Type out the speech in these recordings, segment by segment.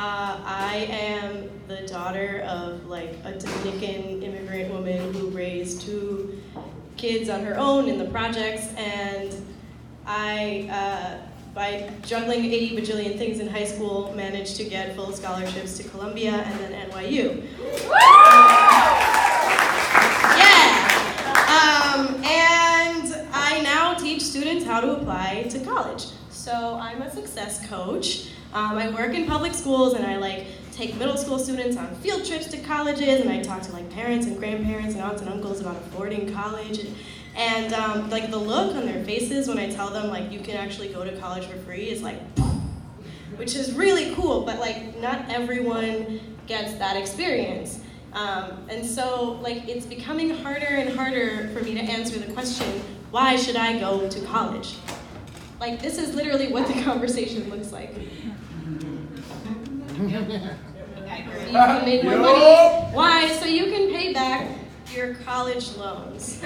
I am the daughter of like a Dominican immigrant woman who raised 2 kids on her own in the projects, and I, by juggling 80 bajillion things in high school, managed to get full scholarships to Columbia and then NYU. And I now teach students how to apply to college. So I'm a success coach. I work in public schools, and I take middle school students on field trips to colleges, and I talk to parents and grandparents and aunts and uncles about affording college. And the look on their faces when I tell them you can actually go to college for free is which is really cool, but not everyone gets that experience. And so it's becoming harder and harder for me to answer the question, why should I go to college? This is literally what the conversation looks like. You can make more money. Why? So you can pay back your college loans.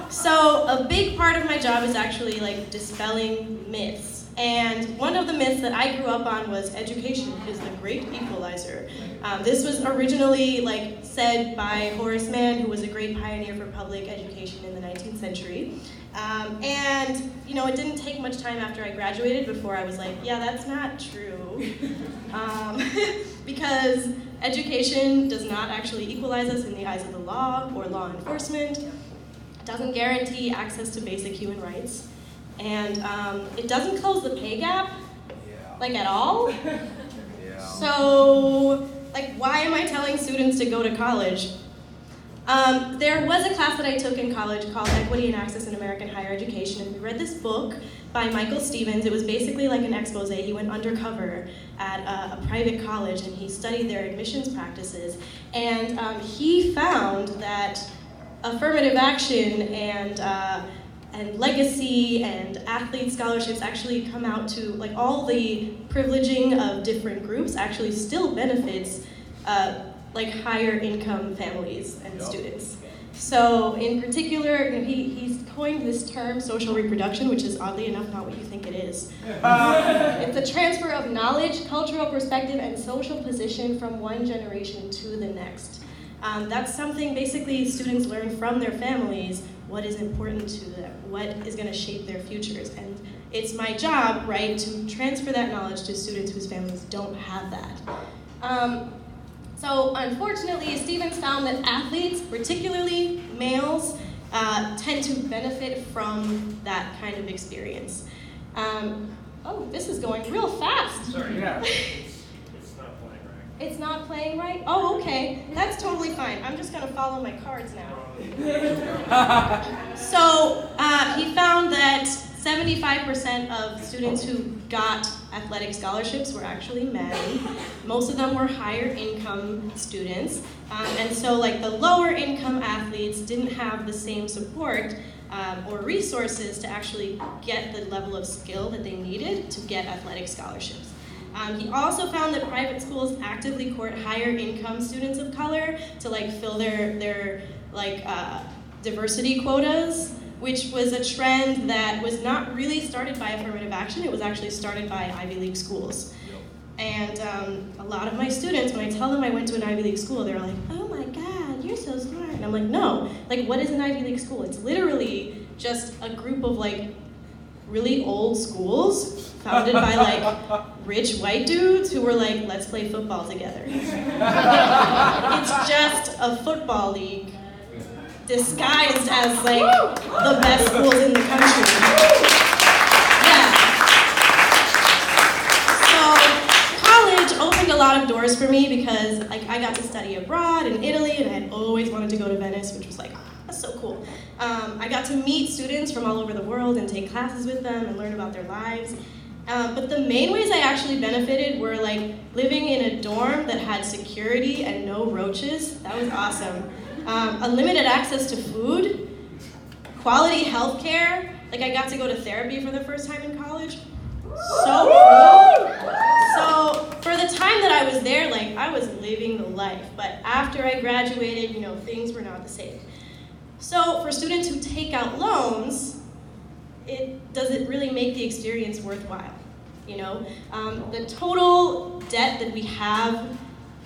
So a big part of my job is actually dispelling myths. And one of the myths that I grew up on was education is the great equalizer. This was originally said by Horace Mann, who was a great pioneer for public education in the 19th century. And it didn't take much time after I graduated before I was yeah, that's not true. Because education does not actually equalize us in the eyes of the law or law enforcement. It doesn't guarantee access to basic human rights. And it doesn't close the pay gap, at all. So, why am I telling students to go to college? There was a class that I took in college called Equity and Access in American Higher Education, and we read this book by Michael Stevens. It was basically an expose. He went undercover at a private college, and he studied their admissions practices, and he found that affirmative action and legacy and athlete scholarships actually come out to, all the privileging of different groups actually still benefits higher income families and students. So in particular, he's coined this term, social reproduction, which is oddly enough not what you think it is. It's a transfer of knowledge, cultural perspective, and social position from one generation to the next. That's something basically students learn from their families, what is important to them, what is going to shape their futures. And it's my job, right, to transfer that knowledge to students whose families don't have that. So unfortunately, Stevens found that athletes, particularly males, tend to benefit from that kind of experience. Oh, this is going real fast. Sorry, yeah. It's not playing right? Oh, okay. That's totally fine. I'm just going to follow my cards now. So he found that 75% of students who got athletic scholarships were actually men. Most of them were higher income students. And so the lower income athletes didn't have the same support or resources to actually get the level of skill that they needed to get athletic scholarships. He also found that private schools actively court higher income students of color to fill their diversity quotas, which was a trend that was not really started by affirmative action. It was actually started by Ivy League schools. And a lot of my students, when I tell them I went to an Ivy League school, they're like, oh my God, you're so smart. And I'm like, no, what is an Ivy League school? It's literally just a group of really old schools founded by rich white dudes who were let's play football together. It's just a football league disguised as the best schools in the country. Yeah. So college opened a lot of doors for me because I got to study abroad in Italy, and I had always wanted to go to Venice, which was that's so cool. I got to meet students from all over the world and take classes with them and learn about their lives. But the main ways I actually benefited were living in a dorm that had security and no roaches. That was awesome. Unlimited access to food, quality health care. I got to go to therapy for the first time in college. So cool. So for the time that I was there, I was living the life. But after I graduated, things were not the same. So for students who take out loans, does it really make the experience worthwhile? you know? The total debt that we have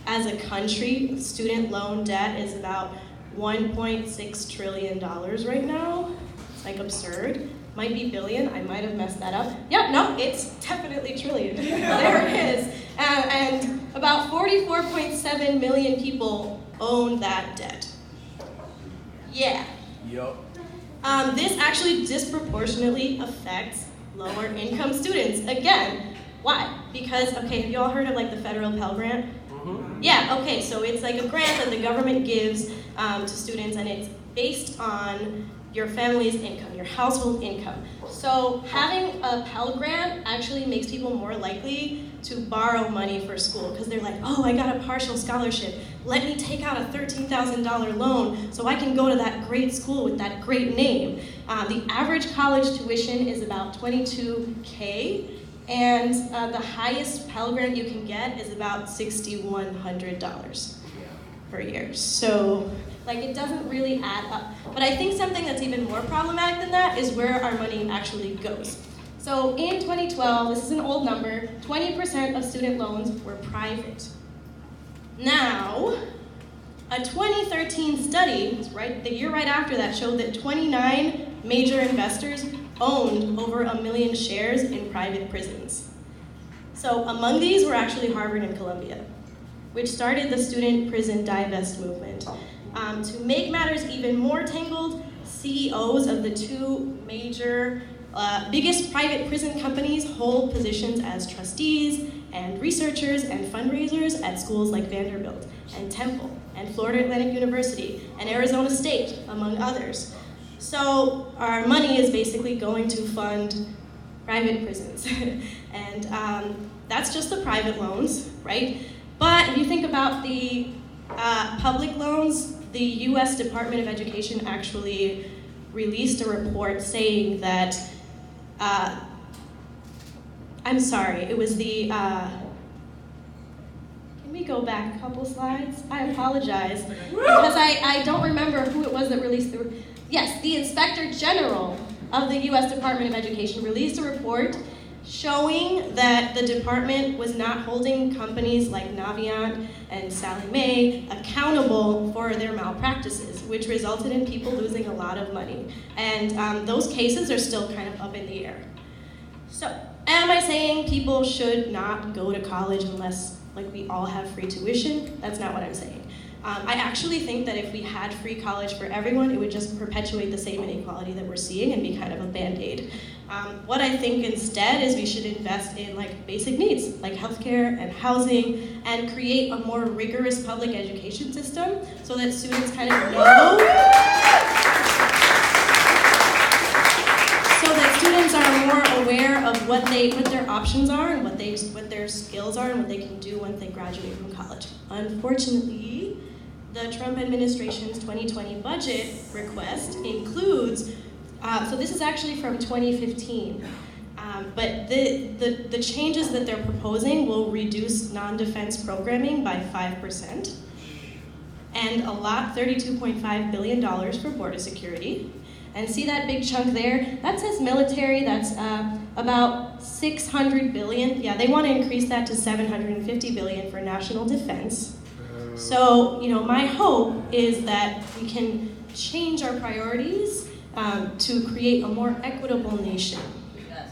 as a country, student loan debt, is about $1.6 trillion right now. It's like absurd. Might be billion, I might have messed that up. Yeah, no, it's definitely trillion. There it is. And about 44.7 million people own that debt. Yeah. Yup. This actually disproportionately affects lower income students. Again, why? Because, okay, have you all heard of like the federal Pell Grant? Mm-hmm. Yeah, okay, so it's like a grant that the government gives to students, and it's based on your family's income, your household income. So having a Pell Grant actually makes people more likely to borrow money for school, because they're like, oh, I got a partial scholarship. Let me take out a $13,000 loan so I can go to that great school with that great name. The average college tuition is about $22K, and the highest Pell Grant you can get is about $6,100 per year. So, like, it doesn't really add up. But I think something that's even more problematic than that is where our money actually goes. So in 2012, this is an old number, 20% of student loans were private. Now, a 2013 study, right, the year right after that, showed that 29 major investors owned over 1 million shares in private prisons. So among these were actually Harvard and Columbia, which started the student prison divest movement. To make matters even more tangled, CEOs of the two major biggest private prison companies hold positions as trustees and researchers and fundraisers at schools like Vanderbilt and Temple and Florida Atlantic University and Arizona State, among others. So our money is basically going to fund private prisons. And that's just the private loans, right? But if you think about the public loans, the US Department of Education actually released a report saying that, I'm sorry, it was the, can we go back a couple slides? I apologize, because I don't remember who it was that released the, yes, the Inspector General of the US Department of Education released a report showing that the department was not holding companies like Nivian and Sallie Mae accountable for their malpractices, which resulted in people losing a lot of money. And those cases are still kind of up in the air. So, am I saying people should not go to college unless, like, we all have free tuition? That's not what I'm saying. I actually think that if we had free college for everyone, it would just perpetuate the same inequality that we're seeing and be kind of a band-aid. What I think instead is we should invest in like basic needs, like healthcare and housing, and create a more rigorous public education system so that students kind of know, so that students are more aware of what their options are and what their skills are and what they can do once they graduate from college. Unfortunately, the Trump administration's 2020 budget request includes, so this is actually from 2015, but the changes that they're proposing will reduce non-defense programming by 5% and allot $32.5 billion for border security. And see that big chunk there? That says military, that's about $600 billion. Yeah, they want to increase that to $750 billion for national defense. So, you know, my hope is that we can change our priorities to create a more equitable nation. Yes.